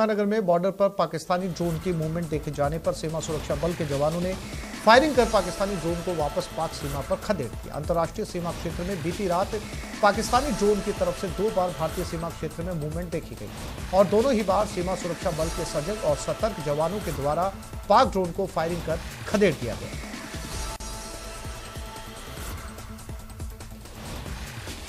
नगर में बॉर्डर पर पाकिस्तानी ड्रोन की मूवमेंट देखे जाने पर सीमा सुरक्षा बल के जवानों ने फायरिंग कर पाकिस्तानी ड्रोन को वापस पाक सीमा पर खदेड़ दिया। अंतर्राष्ट्रीय सीमा क्षेत्र में बीती रात पाकिस्तानी ड्रोन की तरफ से 2 बार भारतीय सीमा क्षेत्र में मूवमेंट देखी गई और दोनों ही बार सीमा सुरक्षा बल के सजग और सतर्क जवानों के द्वारा पाक ड्रोन को फायरिंग कर खदेड़ दिया गया।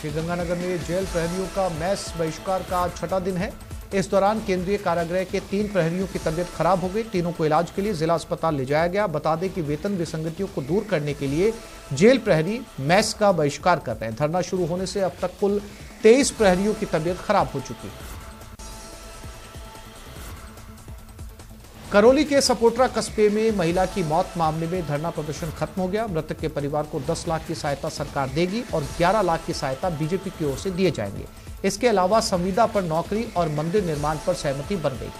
श्रीगंगानगर में जेल प्रहरियों का मैस बहिष्कार का 6वां दिन है। इस दौरान केंद्रीय कारागृह के 3 प्रहरियों की तबीयत खराब हो गई। तीनों को इलाज के लिए जिला अस्पताल ले जाया गया। बता दें कि वेतन विसंगतियों को दूर करने के लिए जेल प्रहरी मैस का बहिष्कार कर रहे हैं। धरना शुरू होने से अब तक कुल 23 प्रहरियों की तबीयत खराब हो चुकी है। करौली के सपोटरा कस्बे में महिला की मौत मामले में धरना प्रदर्शन खत्म हो गया। मृतक के परिवार को 10 लाख की सहायता सरकार देगी और 11 लाख की सहायता बीजेपी की ओर से दिए जाएंगे। इसके अलावा संविदा पर नौकरी और मंदिर निर्माण पर सहमति बन गई।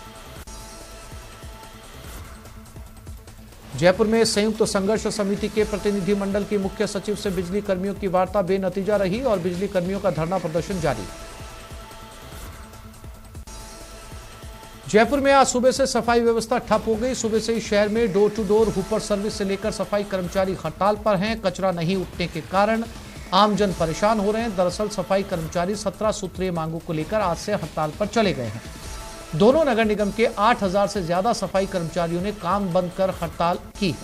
जयपुर में संयुक्त संघर्ष समिति के प्रतिनिधि मंडल की मुख्य सचिव से बिजली कर्मियों की वार्ता बेनतीजा रही और बिजली कर्मियों का धरना प्रदर्शन जारी। जयपुर में आज सुबह से सफाई व्यवस्था ठप हो गई। सुबह से ही शहर में door to door hopper service से लेकर सफाई कर्मचारी हड़ताल पर हैं। कचरा नहीं उठने के कारण आमजन परेशान हो रहे हैं। दरअसल सफाई कर्मचारी 17 सूत्रीय मांगों को लेकर आज से हड़ताल पर चले गए हैं। दोनों नगर निगम के 8000 से ज्यादा सफाई कर्मचारियों ने काम बंद कर हड़ताल की।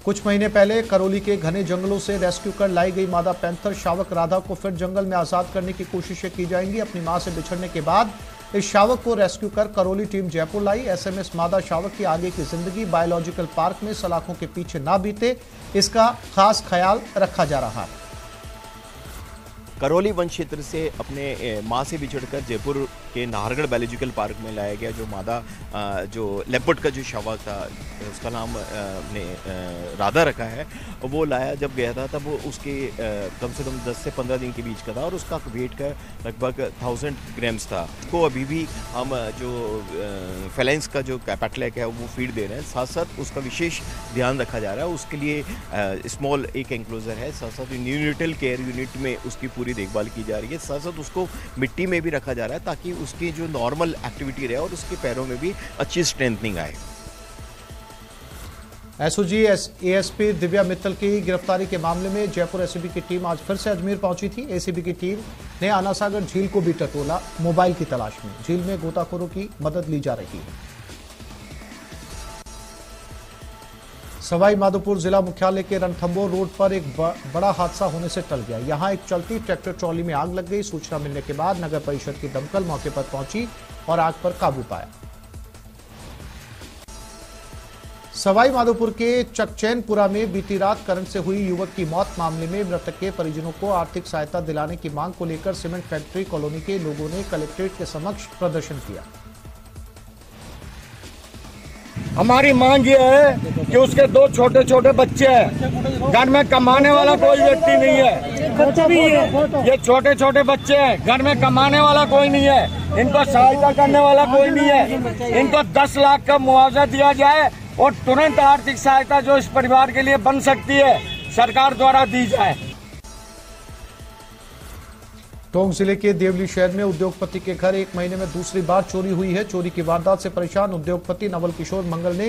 कुछ महीने पहले करौली के घने जंगलों से रेस्क्यू कर लाई गई मादा पैंथर शावक राधा को फिर जंगल में आजाद करने की कोशिशें की जाएंगी। अपनी मां से बिछड़ने के बाद इस शावक को रेस्क्यू कर करौली टीम जयपुर लाई। एसएमएस मादा शावक की आगे की जिंदगी बायोलॉजिकल पार्क में सलाखों के पीछे ना बीते, इसका खास ख्याल रखा जा रहा है। करौली वन क्षेत्र से अपने मां से बिछड़कर जयपुर के नाहरगढ़ बायोलॉजिकल पार्क में लाया गया जो मादा जो लेपर्ड का जो शावक था, उसका नाम ने राधा रखा है, वो लाया जब गया था तब वो उसके कम से कम 10 से 15 दिन के बीच का था और उसका वेट का लगभग 1000 ग्राम्स था। को अभी भी हम जो फेलाइंस का जो कैपेटलैक है वो फीड दे रहे हैं। साथ साथ उसका विशेष ध्यान रखा जा रहा है। उसके लिए स्मॉल एक एंक्लोजर है। साथ साथ न्यूनिटल केयर यूनिट में उसकी पूरी देखभाल की जा रही है। साथ साथ उसको मिट्टी में भी रखा जा रहा है ताकि उसकी जो नॉर्मल एक्टिविटी रहे और उसके पैरों में भी अच्छी स्ट्रेंथनिंग आए। एसओजी एएसपी दिव्या मित्तल की गिरफ्तारी के मामले में जयपुर एसीबी की टीम आज फिर से अजमेर पहुंची थी। एसीबी की टीम ने आनासागर झील को भी टटोला। मोबाइल की तलाश में झील में गोताखोरों की मदद ली जा रही है। सवाई माधोपुर जिला मुख्यालय के रणथंभौर रोड पर एक बड़ा हादसा होने से टल गया। यहां एक चलती ट्रैक्टर ट्रॉली में आग लग गई। सूचना मिलने के बाद नगर परिषद की दमकल मौके पर पहुंची और आग पर काबू पाया। सवाई माधोपुर के चकचैनपुरा में बीती रात करंट से हुई युवक की मौत मामले में मृतक के परिजनों को आर्थिक सहायता दिलाने की मांग को लेकर सीमेंट फैक्ट्री कॉलोनी के लोगों ने कलेक्ट्रेट के समक्ष प्रदर्शन किया। हमारी मांग ये है कि उसके 2 छोटे छोटे बच्चे हैं। घर में कमाने वाला कोई व्यक्ति नहीं है। ये छोटे छोटे बच्चे हैं, घर में कमाने वाला कोई नहीं है। इनको सहायता करने वाला कोई नहीं है। इनको 10 लाख का मुआवजा दिया जाए और तुरंत आर्थिक सहायता जो इस परिवार के लिए बन सकती है सरकार द्वारा दी जाए। टोंक जिले के देवली शहर में उद्योगपति के घर 1 महीने में दूसरी बार चोरी हुई है। चोरी की वारदात से परेशान उद्योगपति नवल किशोर मंगल ने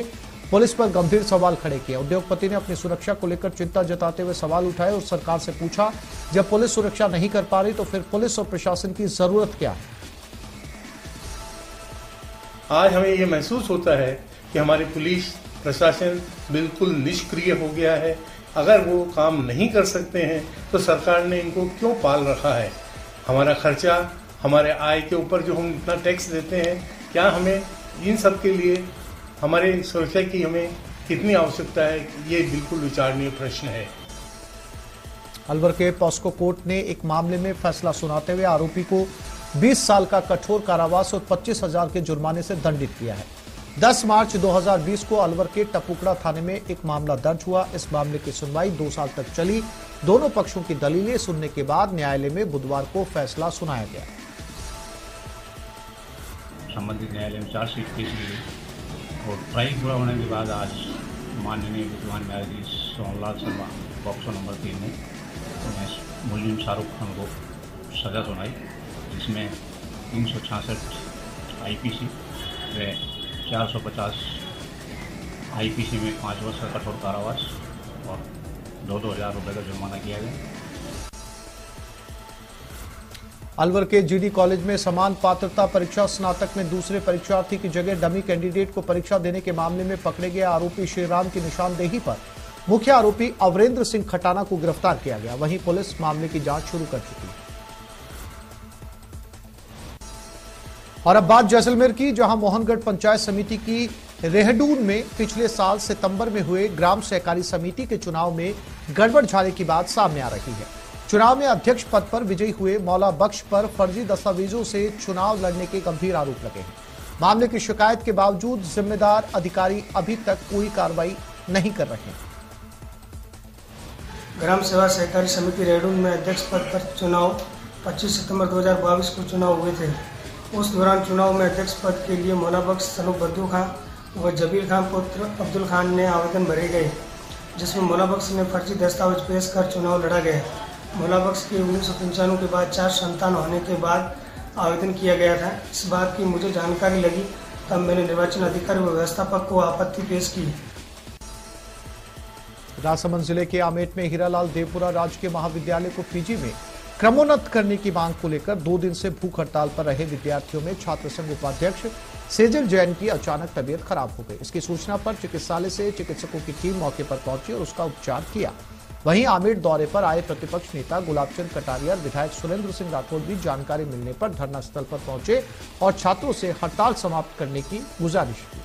पुलिस पर गंभीर सवाल खड़े किए। उद्योगपति ने अपनी सुरक्षा को लेकर चिंता जताते हुए सवाल उठाए और सरकार से पूछा, जब पुलिस सुरक्षा नहीं कर पा रही तो फिर पुलिस और प्रशासन की जरूरत क्या है। आज हमें ये महसूस होता है कि हमारी पुलिस प्रशासन बिल्कुल निष्क्रिय हो गया है। अगर वो काम नहीं कर सकते हैं तो सरकार ने इनको क्यों पाल रखा है। हमारा खर्चा, हमारे आय के ऊपर जो हम इतना टैक्स देते हैं, क्या हमें इन सब के लिए हमारे सुरक्षा की हमें कितनी आवश्यकता है, ये बिल्कुल विचारणीय प्रश्न है। अलवर के पॉस्को कोर्ट ने एक मामले में फैसला सुनाते हुए आरोपी को 20 साल का कठोर कारावास और 25,000 के जुर्माने से दंडित किया है। 10 मार्च 2020 को अलवर के टपुकड़ा थाने में एक मामला दर्ज हुआ। इस मामले की सुनवाई 2 साल तक चली। दोनों पक्षों की दलीलें सुनने के बाद न्यायालय में बुधवार को फैसला सुनाया गया। संबंधित न्यायालय में चार्जशीट पेश की गई और ट्रायल पूरा होने के बाद आज माननीय विद्वान न्यायाधीश सोमलाल शर्मा बॉक्सो नंबर 3 में मुलजिम शाहरुख खान को सजा सुनाई, जिसमें 366 IPC व 450 IPC में 5 वर्ष का कठोर कारावास और 2-2 हज़ार रुपये का जुर्माना किया गया। अलवर के जीडी कॉलेज में समान पात्रता परीक्षा स्नातक में दूसरे परीक्षार्थी की जगह डमी कैंडिडेट को परीक्षा देने के मामले में पकड़े गए आरोपी श्रीराम की निशानदेही पर मुख्य आरोपी अवरेंद्र सिंह खटाना को गिरफ्तार किया गया। वहीं पुलिस मामले की जांच शुरू कर चुकी है। और अब बात जैसलमेर की, जहां मोहनगढ़ पंचायत समिति की रेहडून में पिछले साल सितंबर में हुए ग्राम सहकारी समिति के चुनाव में गड़बड़ झाले की बात सामने आ रही है। चुनाव में अध्यक्ष पद पर विजयी हुए मौला बख्श पर फर्जी दस्तावेजों से चुनाव लड़ने के गंभीर आरोप लगे हैं। मामले की शिकायत के बावजूद जिम्मेदार अधिकारी अभी तक कोई कार्रवाई नहीं कर रहे हैं। ग्राम सेवा सहकारी समिति रेहडून में अध्यक्ष पद पर चुनाव 25 सितंबर 2022 को चुनाव हुए थे। उस दौरान चुनाव में अध्यक्ष पद के लिए मौला बख्श सनू बद्दू खां व जबीर खां पुत्र अब्दुल खान ने आवेदन भरे गए, जिसमें मौला बख्श ने फर्जी दस्तावेज पेश कर चुनाव लड़ा गया। मौला बख्श के 1995 के बाद 4 संतान होने के बाद आवेदन किया गया था। इस बात की मुझे जानकारी लगी तब मैंने निर्वाचन अधिकारी व व्यवस्थापक को आपत्ति पेश की। राजसमंद जिले के आमेट में हीरालाल देवपुरा राजकीय महाविद्यालय को पीजी में क्रमोन्नत करने की मांग को लेकर 2 दिन से भूख हड़ताल पर रहे विद्यार्थियों में छात्र संघ उपाध्यक्ष सेजल जैन की अचानक तबीयत खराब हो गई। इसकी सूचना पर चिकित्सालय से चिकित्सकों की टीम मौके पर पहुंची और उसका उपचार किया। वहीं आमेट दौरे पर आए प्रतिपक्ष नेता गुलाबचंद कटारिया, विधायक सुरेंद्र सिंह राठौड़ भी जानकारी मिलने पर धरना स्थल पर पहुंचे और छात्रों से हड़ताल समाप्त करने की गुजारिश की।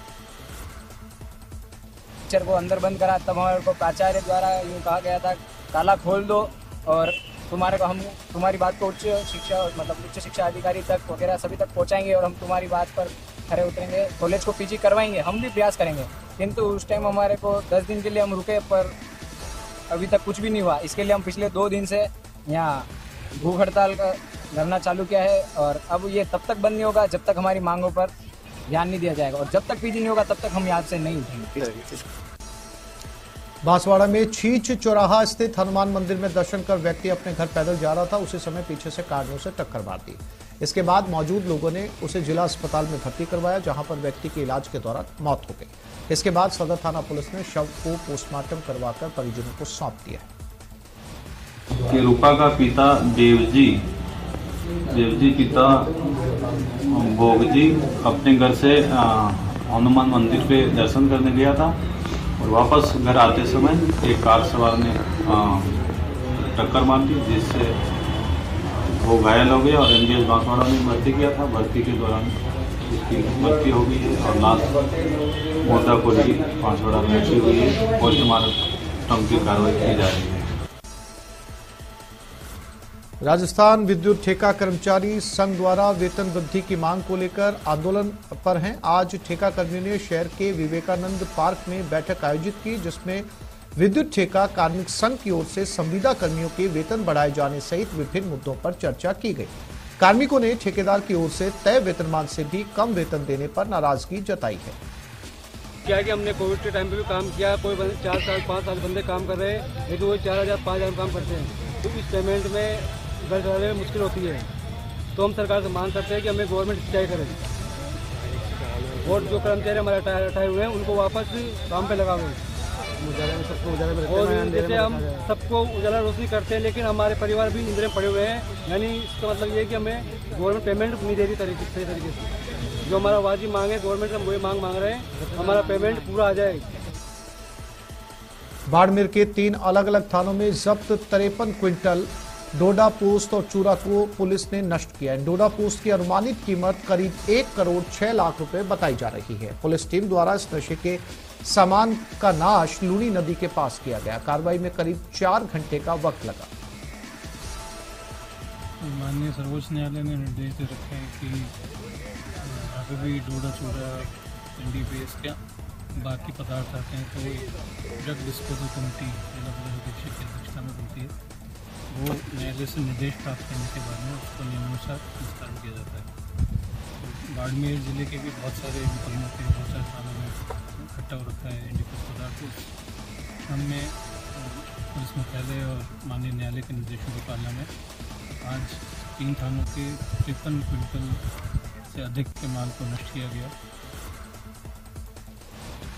टीचर को अंदर बंद करा, तब हमारे को प्राचार्य द्वारा यूँ कहा गया था ताला खोल दो और तुम्हारे को हम तुम्हारी बात को उच्च शिक्षा अधिकारी तक वगैरह सभी तक पहुंचाएंगे और हम तुम्हारी बात पर खरे उतरेंगे, कॉलेज को पीजी करवाएंगे, हम भी प्रयास करेंगे। किंतु उस टाइम हमारे को 10 दिन के लिए हम रुके पर अभी तक कुछ भी नहीं हुआ। इसके लिए हम पिछले 2 दिन से यहाँ भूख हड़ताल का धरना चालू किया है और अब ये तब तक बंद नहीं होगा जब तक हमारी मांगों पर ध्यान नहीं दिया जाएगा और जब तक पीजी नहीं होगा तब तक हम यहाँ से नहीं उठेंगे। बांसवाड़ा में छींच चौराहा स्थित हनुमान मंदिर में दर्शन कर व्यक्ति अपने घर पैदल जा रहा था। उसी समय पीछे से कार ने उसे टक्कर मार दी। इसके बाद मौजूद लोगों ने उसे जिला अस्पताल में भर्ती करवाया, जहां पर व्यक्ति के इलाज के दौरान मौत हो गई। इसके बाद सदर थाना पुलिस ने शव को पोस्टमार्टम करवाकर परिजनों को सौंप दिया। रूपा का पिता देवजी पिता भोगजी अपने घर से हनुमान मंदिर पे दर्शन करने गया था और वापस घर आते समय एक कार सवार ने टक्कर मार दी, जिससे वो घायल हो गया और एमजीएस बांसवाड़ा में भर्ती किया था। भर्ती के दौरान उसकी मृत्यु हो गई है और लाश मोदापुरी बांसवाड़ा में रखी हुई है। पोस्टमार्टम की कार्रवाई की जा रही है। राजस्थान विद्युत ठेका कर्मचारी संघ द्वारा वेतन वृद्धि की मांग को लेकर आंदोलन पर हैं। आज ठेका कर्मियों ने शहर के विवेकानंद पार्क में बैठक आयोजित की, जिसमें विद्युत ठेका कार्मिक संघ की ओर से संविदा कर्मियों के वेतन बढ़ाए जाने सहित विभिन्न मुद्दों पर चर्चा की गई। कार्मिकों ने ठेकेदार की ओर से तय वेतनमान से भी कम वेतन देने पर नाराजगी जताई है। क्या है कि हमने कोविड के टाइम पे भी काम किया, कोई 4 साल 5 साल बंदे काम कर रहे हैं, लेकिन वो 4000 5000 काम करते हैं, तो इस पेमेंट में घर चलाने में मुश्किल होती है। तो हम सरकार से मांग करते हैं कि हमें गवर्नमेंट तय करे और जो कर्मचारी हमारे हटाए हुए हैं उनको वापस काम पे लगावे। और जैसे हम सबको उजाला रोशनी करते हैं, लेकिन हमारे परिवार भी नींद में पड़े हुए हैं। यानी इसका मतलब ये है कि हमें गवर्नमेंट पेमेंट नहीं दे रही सही तरीके से। जो हमारा वाजिब मांग है गवर्नमेंट से हम वही मांग रहे हैं, हमारा पेमेंट पूरा आ जाए। बाड़मेर के 3 अलग अलग थानों में जब्त 53 क्विंटल डोडा पोस्त और चूरा को पुलिस ने नष्ट किया है। डोडा पोस्त की अनुमानित कीमत करीब 1 करोड़ 6 लाख रुपए बताई जा रही है। पुलिस टीम द्वारा इस नशे के सामान का नाश लूनी नदी के पास किया गया। कार्रवाई में करीब 4 घंटे का वक्त लगा। माननीय सर्वोच्च न्यायालय ने निर्देश दे रखे हैं कि अभी भी डोडा चूरा एनडीपीएस के बाकी पदार्थ आते हैं तो ड्रग डिस्पोजल कमेटी जिला पुलिस अधीक्षक की अध्यक्षता में बनती है। वो न्यायालय से निर्देश प्राप्त करने के बाद में उसको नियमानुसार निस्तारण किया जाता है। बाड़मेर जिले के भी बहुत सारे मुकदमों के बहुत सारे थानों में इकट्ठा हो रखा है एनडीपीएस पदार्थ। हमने पुलिस मुख्यालय और माननीय न्यायालय के निर्देशों की पालना में आज 3 थानों के 53 क्विंटल से अधिक के माल को नष्ट किया गया।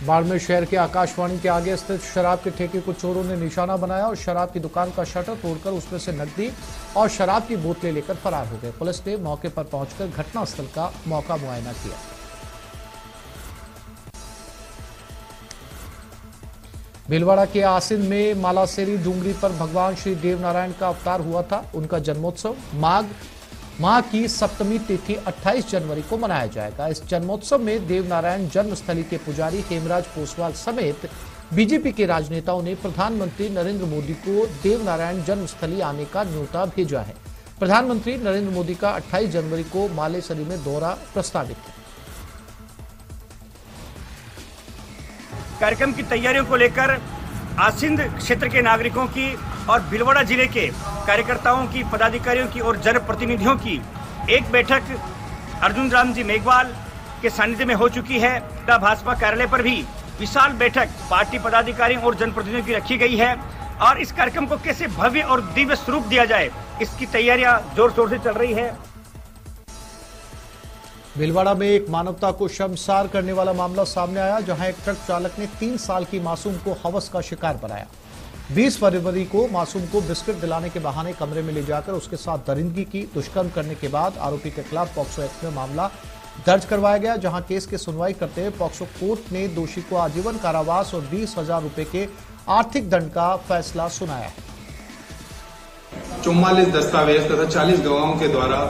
बाड़मेर शहर के आकाशवाणी के आगे स्थित शराब के ठेके को चोरों ने निशाना बनाया और शराब की दुकान का शटर तोड़कर उसमें से नकदी और शराब की बोतलें लेकर फरार हो गए। पुलिस ने मौके पर पहुंचकर घटनास्थल का मौका मुआयना किया। भीलवाड़ा के आसिन में मालासेरी डूंगरी पर भगवान श्री देवनारायण का अवतार हुआ था। उनका जन्मोत्सव माह की सप्तमी तिथि 28 जनवरी को मनाया जाएगा। इस जन्मोत्सव में देवनारायण जन्मस्थली के पुजारी हेमराज पोसवाल समेत बीजेपी के राजनेताओं ने प्रधानमंत्री नरेंद्र मोदी को देवनारायण जन्मस्थली आने का न्योता भेजा है। प्रधानमंत्री नरेंद्र मोदी का 28 जनवरी को मालेसरी में दौरा प्रस्तावित है। कार्यक्रम की तैयारियों को लेकर आसिंद क्षेत्र के नागरिकों की और भीलवाड़ा जिले के कार्यकर्ताओं की, पदाधिकारियों की और जनप्रतिनिधियों की एक बैठक अर्जुन राम जी मेघवाल के सानिध्य में हो चुकी है। भाजपा कार्यालय पर भी विशाल बैठक पार्टी पदाधिकारियों और जनप्रतिनिधियों की रखी गई है और इस कार्यक्रम को कैसे भव्य और दिव्य स्वरूप दिया जाए, इसकी तैयारियां जोर शोर से चल रही है। भीलवाड़ा में एक मानवता को शर्मसार करने वाला मामला सामने आया, जहां एक ट्रक चालक ने 3 साल की मासूम को हवस का शिकार बनाया। 20 फरवरी को मासूम को बिस्किट दिलाने के बहाने कमरे में ले जाकर उसके साथ दरिंदगी की। दुष्कर्म करने के बाद आरोपी के खिलाफ पॉक्सो एक्ट में मामला दर्ज करवाया गया, जहां केस की सुनवाई करते हुए पॉक्सो कोर्ट ने दोषी को आजीवन कारावास और 20,000 रुपए के आर्थिक दंड का फैसला सुनाया है। 44 दस्तावेज तथा 40 गवाहों के द्वारा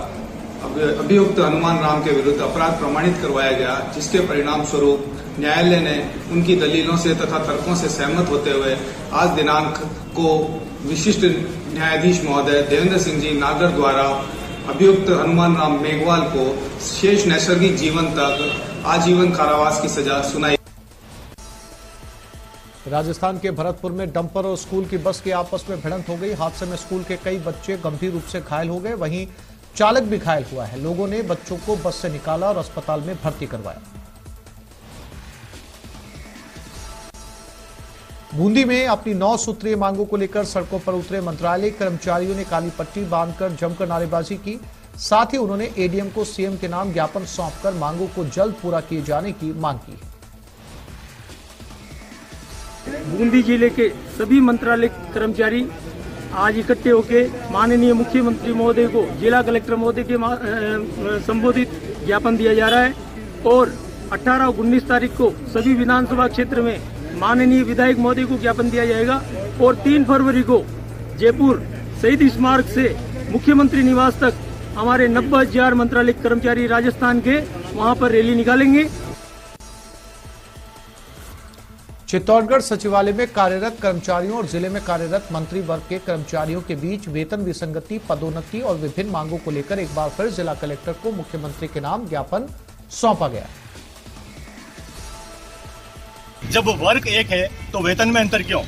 अभियुक्त हनुमान राम के विरुद्ध अपराध प्रमाणित करवाया गया, जिसके परिणाम स्वरूप न्यायालय ने उनकी दलीलों से तथा तर्कों से सहमत होते हुए आज दिनांक को विशिष्ट न्यायाधीश महोदय देवेंद्र सिंह जी नागर द्वारा अभियुक्त हनुमान राम मेघवाल को शेष नैसर्गिक जीवन तक आजीवन कारावास की सजा सुनाई। राजस्थान के भरतपुर में डंपर और स्कूल की बस की आपस में भिड़ंत हो गई। हादसे में स्कूल के कई बच्चे गंभीर रूप से घायल हो गए, वहीं चालक भी घायल हुआ है। लोगों ने बच्चों को बस से निकाला और अस्पताल में भर्ती करवाया। बूंदी में अपनी 9 सूत्रीय मांगों को लेकर सड़कों पर उतरे मंत्रालय कर्मचारियों ने काली पट्टी बांधकर जमकर नारेबाजी की। साथ ही उन्होंने एडीएम को सीएम के नाम ज्ञापन सौंपकर मांगों को जल्द पूरा किए जाने की मांग की। बूंदी जिले के सभी मंत्रालय कर्मचारी आज इकट्ठे होकर माननीय मुख्यमंत्री महोदय को, जिला कलेक्टर महोदय के संबोधित ज्ञापन दिया जा रहा है और 18 और 19 तारीख को सभी विधानसभा क्षेत्र में माननीय विधायक महोदय को ज्ञापन दिया जाएगा और 3 फरवरी को जयपुर शहीद स्मारक से मुख्यमंत्री निवास तक हमारे 90,000 मंत्रालय कर्मचारी राजस्थान के वहां पर रैली निकालेंगे। चित्तौड़गढ़ सचिवालय में कार्यरत कर्मचारियों और जिले में कार्यरत मंत्री वर्ग के कर्मचारियों के बीच वेतन विसंगति, पदोन्नति और विभिन्न मांगों को लेकर एक बार फिर जिला कलेक्टर को मुख्यमंत्री के नाम ज्ञापन सौंपा गया। जब वर्ग एक है तो वेतन में अंतर क्यों?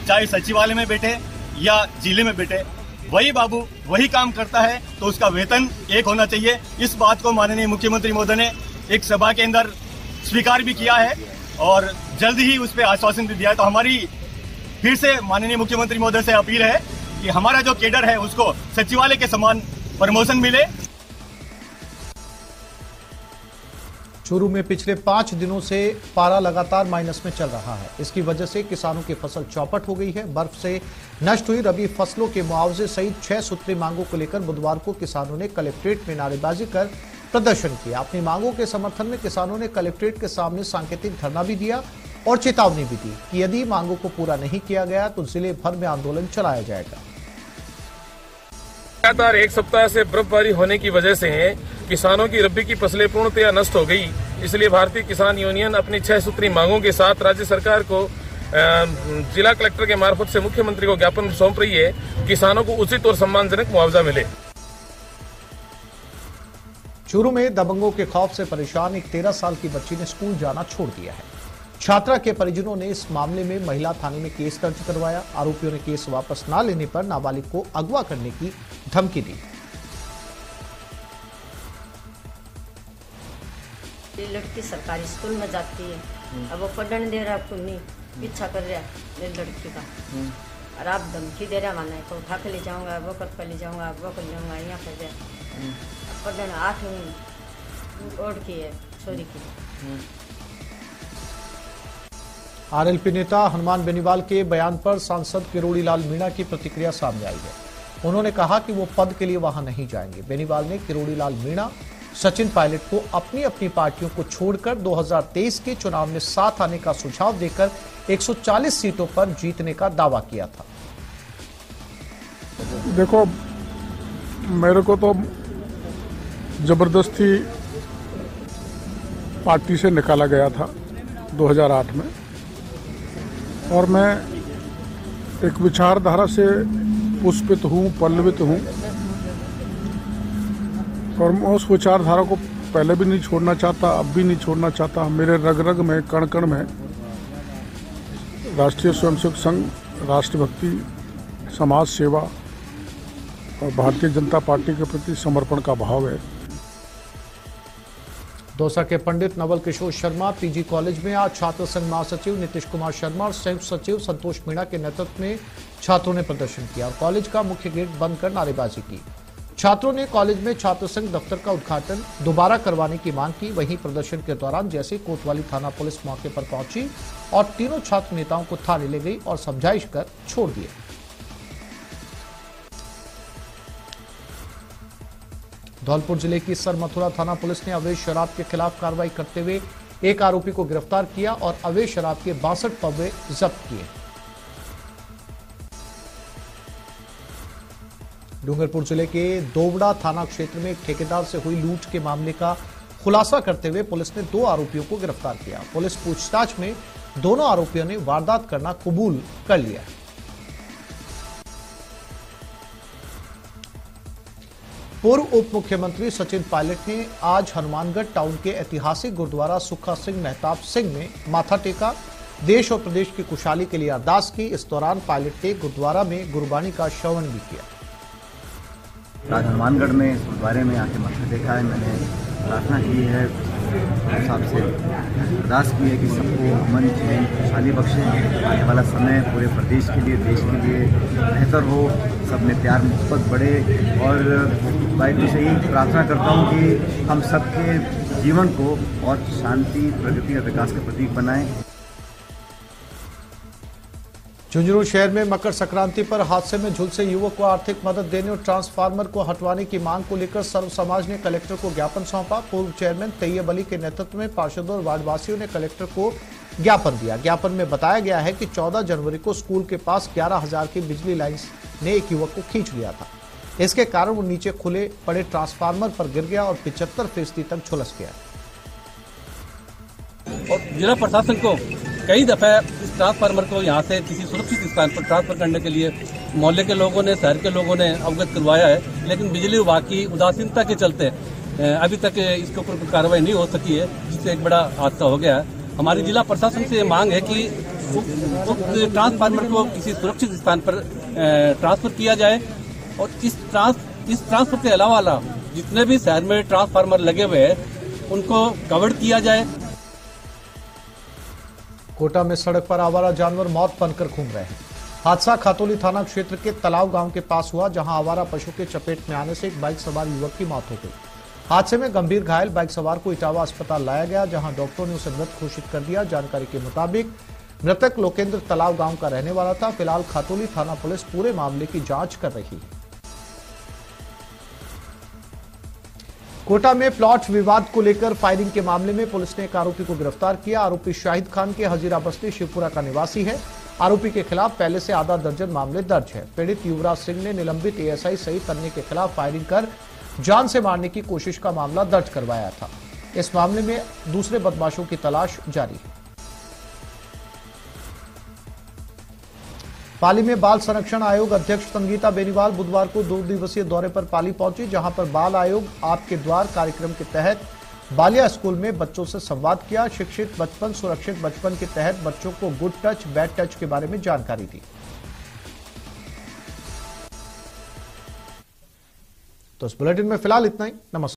चाहे सचिवालय में बैठे या जिले में बैठे, वही बाबू वही काम करता है तो उसका वेतन एक होना चाहिए। इस बात को माननीय मुख्यमंत्री महोदय ने एक सभा के अंदर स्वीकार भी किया है और जल्द ही उस पर आश्वासन भी दिया है। तो हमारी फिर से माननीय मुख्यमंत्री महोदय से अपील है कि हमारा जो कैडर है उसको सचिवालय के समान प्रमोशन मिले। चूरू में पिछले 5 दिनों से पारा लगातार माइनस में चल रहा है। इसकी वजह से किसानों की फसल चौपट हो गई है। बर्फ से नष्ट हुई रबी फसलों के मुआवजे सहित 6 सूत्री मांगों को लेकर बुधवार को किसानों ने कलेक्ट्रेट में नारेबाजी कर प्रदर्शन किया। अपनी मांगों के समर्थन में किसानों ने कलेक्ट्रेट के सामने सांकेतिक धरना भी दिया और चेतावनी भी दी कि यदि मांगों को पूरा नहीं किया गया तो जिले भर में आंदोलन चलाया जाएगा। लगातार 1 सप्ताह से बर्फबारी होने की वजह से किसानों की रबी की फसलें पूर्णतया नष्ट हो गई। इसलिए भारतीय किसान यूनियन अपनी 6 सूत्री मांगों के साथ राज्य सरकार को जिला कलेक्टर के मार्फत से मुख्यमंत्री को ज्ञापन सौंप रही है। किसानों को उचित और सम्मानजनक मुआवजा मिले। चूरू में दबंगों के खौफ से परेशान एक 13 साल की बच्ची ने स्कूल जाना छोड़ दिया है। छात्रा के परिजनों ने इस मामले में महिला थाने में केस दर्ज करवाया। आरोपियों ने केस वापस न लेने पर नाबालिग को अगवा करने की धमकी दी। लड़की सरकारी स्कूल में जाती है, अब वो पढ़ने दे रहा, नहीं पीछा कर रहा है लड़की का। और आप धमकी दे रहे माना तो उठा के ले जाऊंगा, वो कर ले जाऊंगा, वो कर जाऊंगा, यहाँ कर जाए पर 8 ओढ़ की है चोरी की। आरएलपी नेता हनुमान बेनीवाल के बयान पर सांसद किरोड़ी लाल मीणा की प्रतिक्रिया सामने आई है। उन्होंने कहा कि वो पद के लिए वहां नहीं जाएंगे। बेनीवाल ने किरोड़ी लाल मीणा, सचिन पायलट को अपनी अपनी पार्टियों को छोड़कर 2023 के चुनाव में साथ आने का सुझाव देकर 140 सीटों पर जीतने का दावा किया था। देखो, मेरे को तो जबरदस्ती पार्टी से निकाला गया था 2008 में, और मैं एक विचारधारा से पुष्पित हूँ, पल्लवित हूँ, और मैं उस विचारधारा को पहले भी नहीं छोड़ना चाहता, अब भी नहीं छोड़ना चाहता। मेरे रग रग में, कण कण में राष्ट्रीय स्वयंसेवक संघ, राष्ट्रभक्ति, समाज सेवा और भारतीय जनता पार्टी के प्रति समर्पण का भाव है। दौसा के पंडित नवल किशोर शर्मा पीजी कॉलेज में आज छात्र संघ महासचिव नीतीश कुमार शर्मा और संयुक्त सचिव संतोष मीणा के नेतृत्व में छात्रों ने प्रदर्शन किया और कॉलेज का मुख्य गेट बंद कर नारेबाजी की। छात्रों ने कॉलेज में छात्र संघ दफ्तर का उद्घाटन दोबारा करवाने की मांग की। वहीं प्रदर्शन के दौरान जैसे कोतवाली थाना पुलिस मौके पर पहुंची और तीनों छात्र नेताओं को थाने ले गई और समझाइश कर छोड़ दिए। धौलपुर जिले की सर मथुरा थाना पुलिस ने अवैध शराब के खिलाफ कार्रवाई करते हुए एक आरोपी को गिरफ्तार किया और अवैध शराब के 62 पौवे जब्त किए। डूंगरपुर जिले के दोवड़ा थाना क्षेत्र में एक ठेकेदार से हुई लूट के मामले का खुलासा करते हुए पुलिस ने 2 आरोपियों को गिरफ्तार किया। पुलिस पूछताछ में दोनों आरोपियों ने वारदात करना कबूल कर लिया। पूर्व उप मुख्यमंत्री सचिन पायलट ने आज हनुमानगढ़ टाउन के ऐतिहासिक गुरुद्वारा सुखा सिंह मेहताब सिंह में माथा टेका, देश और प्रदेश की खुशहाली के लिए अरदास की। इस दौरान पायलट ने गुरुद्वारा में गुरबानी का श्रवण भी किया। आज हनुमानगढ़ में इस गुरुद्वारे में आके मत्था टेका है। मैंने प्रार्थना की है, साहब से अरदास की है कि सबको अमन चैन खुशहाली बख्शे, आने वाला समय पूरे प्रदेश के लिए, देश के लिए बेहतर हो, सब में प्यार मोहब्बत बढ़े। और वाहिगुरू से यही प्रार्थना करता हूँ कि हम सबके जीवन को और शांति, प्रगति और विकास का प्रतीक बनाएं। झुंझुनू शहर में मकर संक्रांति पर हादसे में झुलसे युवक को आर्थिक मदद देने और ट्रांसफार्मर को हटवाने की मांग को लेकर सर्व समाज ने कलेक्टर को ज्ञापन सौंपा। पूर्व चेयरमैन तैयब अली के नेतृत्व में पार्षदों और वार्डवासियों ने कलेक्टर को ज्ञापन दिया। ज्ञापन में बताया गया है कि 14 जनवरी को स्कूल के पास 11,000 की बिजली लाइन ने एक युवक को खींच लिया था। इसके कारण वो नीचे खुले पड़े ट्रांसफार्मर पर गिर गया और 75% तक झुलस गया। और जिला प्रशासन को कई दफा इस ट्रांसफार्मर को यहाँ से किसी सुरक्षित स्थान पर ट्रांसफर करने के लिए मोहल्ले के लोगों ने, शहर के लोगों ने अवगत करवाया है, लेकिन बिजली विभाग की उदासीनता के चलते अभी तक इसके ऊपर कोई कार्रवाई नहीं हो सकी है, जिससे एक बड़ा हादसा हो गया है। हमारी जिला प्रशासन से मांग है कि ट्रांसफार्मर को किसी सुरक्षित स्थान पर ट्रांसफर किया जाए और इस ट्रांसफर के अलावा जितने भी शहर में ट्रांसफार्मर लगे हुए हैं उनको कवर किया जाए। कोटा में सड़क पर आवारा जानवर मौत बनकर घूम रहे हैं। हादसा खातोली थाना क्षेत्र के तालाब गांव के पास हुआ, जहां आवारा पशु के चपेट में आने से एक बाइक सवार युवक की मौत हो गई। हादसे में गंभीर घायल बाइक सवार को इटावा अस्पताल लाया गया, जहां डॉक्टरों ने उसे मृत घोषित कर दिया। जानकारी के मुताबिक मृतक लोकेंद्र तालाब गांव का रहने वाला था। फिलहाल खातोली थाना पुलिस पूरे मामले की जांच कर रही है। कोटा में प्लॉट विवाद को लेकर फायरिंग के मामले में पुलिस ने एक आरोपी को गिरफ्तार किया। आरोपी शाहिद खान के हजीरा बस्ती शिवपुरा का निवासी है। आरोपी के खिलाफ पहले से आधा दर्जन मामले दर्ज है। पीड़ित युवराज सिंह ने निलंबित एएसआई सहित अन्य के खिलाफ फायरिंग कर जान से मारने की कोशिश का मामला दर्ज करवाया था। इस मामले में दूसरे बदमाशों की तलाश जारी है। पाली में बाल संरक्षण आयोग अध्यक्ष संगीता बेनीवाल बुधवार को 2 दिवसीय दौरे पर पाली पहुंची, जहां पर बाल आयोग आपके द्वार कार्यक्रम के तहत बालिया स्कूल में बच्चों से संवाद किया। शिक्षित बचपन सुरक्षित बचपन के तहत बच्चों को गुड टच बैड टच के बारे में जानकारी दी। तो इस बुलेटिन में फिलहाल इतना ही। नमस्कार।